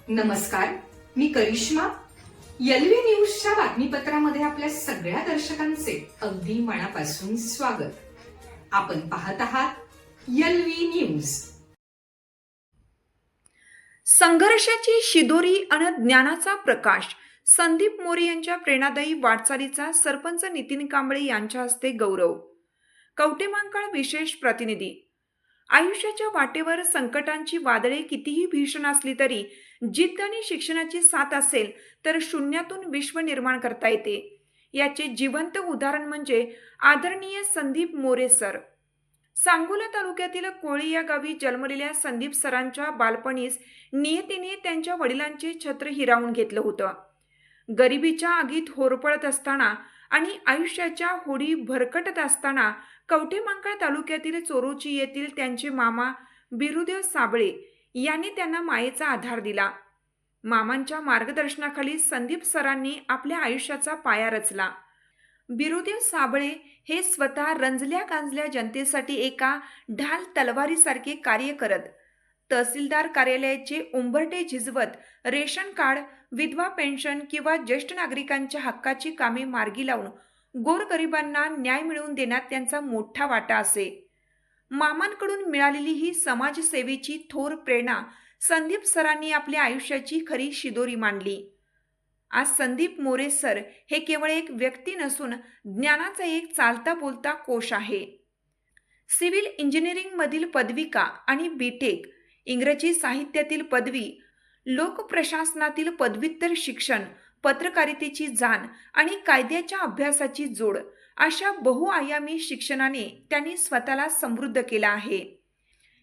नमस्कार, मी करिश्मा. एलव्ही न्यूजच्या बातमीपत्रामध्ये आपल्या सगळ्या दर्शकांचे अगदी मनापासून स्वागत. आपण पाहत आहात एलव्ही न्यूज. संघर्षाची शिदोरी आणि ज्ञानाचा प्रकाश संदीप मोरे यांच्या प्रेरणादायी वाटचालीचा सरपंच नितीन कांबळे यांच्या हस्ते गौरव. कवठेमहांकाळ विशेष प्रतिनिधी. आयुष्याच्या वाटेवर संकटांची वादळे कितीही भीषण असली तरी जिद्द आणि शिक्षणाची साथ असेल तर शून्यातून विश्व निर्माण करता येते. याचे जिवंत उदाहरण म्हणजे आदरणीय संदीप मोरे सर. सांगोला तालुक्यातील कोळी या गावी जन्मलेल्या संदीप सरांच्या बालपणीच नियतीने त्यांच्या वडिलांचे छत्र हिरावून घेतलं होतं. गरिबीच्या आगीत होरपळत असताना आणि आयुष्याच्या होडी भरकटत असताना कवठेमहांकाळ तालुक्यातील चोरोची येथील त्यांचे मामा बिरुदेव साबळे यांनी त्यांना मायेचा आधार दिला. मामांच्या मार्गदर्शनाखाली संदीप सरांनी आपल्या आयुष्याचा पाया रचला. बिरुदेव साबळे हे स्वतः रंजल्या गांजल्या जनतेसाठी एका ढाल तलवारीसारखे कार्य करत तहसीलदार कार्यालयाचे उंबरटे झिजवत रेशन कार्ड, विधवा पेन्शन किंवा ज्येष्ठ नागरिकांच्या हक्काची कामे मार्गी लावून गोरगरिबांना न्याय मिळवून देण्यात त्यांचा मोठा वाटा असे. मामांकडून मिळालेली ही समाजसेवेची थोर प्रेरणा संदीप सरांनी आपल्या आयुष्याची खरी शिदोरी मांडली. आज संदीप मोरे सर हे केवळ एक व्यक्ती नसून ज्ञानाचा एक चालता बोलता कोश आहे. सिव्हिल इंजिनिअरिंगमधील पदविका आणि बीटेक, इंग्रजी साहित्यातील पदवी, लोकप्रशासनातील पदव्युत्तर शिक्षण, पत्रकारितेची जाण आणि कायद्याच्या अभ्यासाची जोड अशा बहुआयामी शिक्षणाने त्यांनी स्वतःला समृद्ध केला आहे.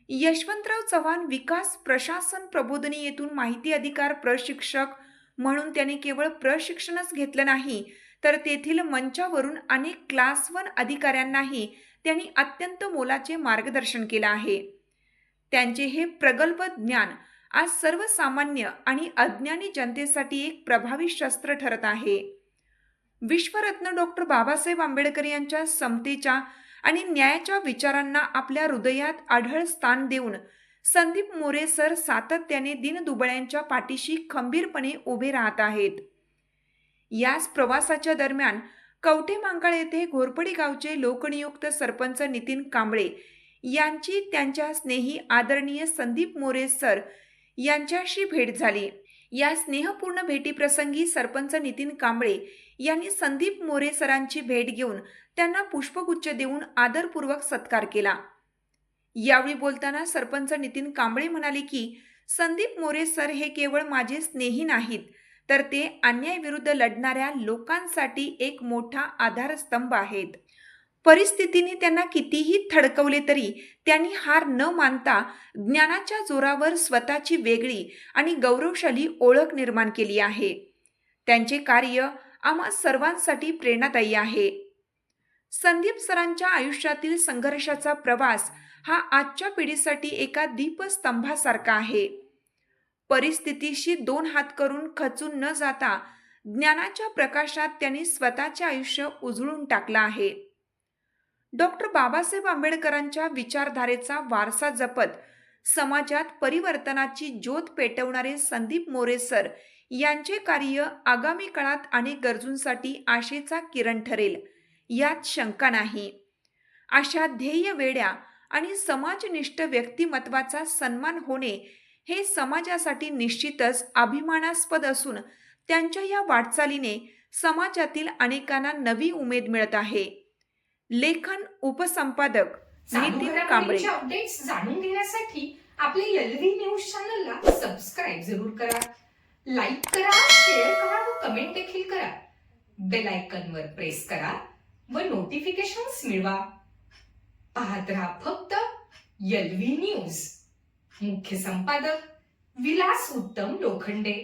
यशवंतराव चव्हाण विकास प्रशासन प्रबोधिनी येथून माहिती अधिकार प्रशिक्षक म्हणून त्यांनी केवळ प्रशिक्षणच घेतलं नाही तर तेथील मंचावरून अनेक क्लास 1 अधिकाऱ्यांनाही त्यांनी अत्यंत मोलाचे मार्गदर्शन केलं आहे. त्यांचे हे प्रगल्भ ज्ञान आज सर्वसामान्य आणि अज्ञानी जनतेसाठी एक प्रभावी शस्त्र ठरत आहे. विश्वरत्न डॉक्टर बाबासाहेब आंबेडकर यांच्या समतेच्या आणि न्यायाच्या विचारांना आपल्या हृदयात अढळ स्थान देऊन संदीप मोरे सर सातत्याने दीनदुबळ्यांच्या पाठीशी खंबीरपणे उभे राहत आहेत. याच प्रवासाच्या दरम्यान कवठेमहांकाळ येथे घोरपडी गावचे लोकनियुक्त सरपंच नितीन कांबळे यांची त्यांच्या स्नेही आदरणीय संदीप मोरे सर यांच्याशी भेट झाली. या स्नेहपूर्ण भेटीप्रसंगी सरपंच नितीन कांबळे यांनी संदीप मोरे सरांची भेट घेऊन त्यांना पुष्पगुच्छ देऊन आदरपूर्वक सत्कार केला. यावेळी बोलताना सरपंच नितीन कांबळे म्हणाले की संदीप मोरे सर हे केवळ माझे स्नेही नाहीत तर ते अन्यायाविरुद्ध लढणाऱ्या लोकांसाठी एक मोठा आधारस्तंभ आहेत. परिस्थितीने त्यांना कितीही थडकवले तरी त्यांनी हार न मानता ज्ञानाच्या जोरावर स्वतःची वेगळी आणि गौरवशाली ओळख निर्माण केली आहे. त्यांचे कार्य आम्हा सर्वांसाठी प्रेरणादायी आहे. संदीप सरांच्या आयुष्यातील संघर्षाचा प्रवास हा आजच्या पिढीसाठी एका दीपस्तंभासारखा आहे. परिस्थितीशी 2 हात करून खचून न जाता ज्ञानाच्या प्रकाशात त्यांनी स्वतःचे आयुष्य उजळून टाकलं आहे. डॉक्टर बाबासाहेब आंबेडकरांच्या विचारधारेचा वारसा जपत समाजात परिवर्तनाची ज्योत पेटवणारे संदीप मोरे सर यांचे कार्य आगामी काळात अनेक गरजूंसाठी आशेचा किरण ठरेल यात शंका नाही. अशा ध्येय वेड्या आणि समाजनिष्ठ व्यक्तिमत्वाचा सन्मान होणे हे समाजासाठी निश्चितच अभिमानास्पद असून त्यांच्या या वाटचालीने समाजातील अनेकांना नवी उमेद मिळत आहे. लेखन उपसंपादक नितीन कांबळे. अपडेट्स जाणून घेण्यासाठी आपल्या एलव्ही न्यूज चॅनलला सबस्क्राईब जरूर करा, लाईक करा, शेअर करा व कमेंट देखील करा. बेल आयकॉनवर प्रेस करा व नोटिफिकेशन्स मिळवा. पाहत रहा फक्त एलव्ही न्यूज. मुख्य संपादक विलास उत्तम लोखंडे.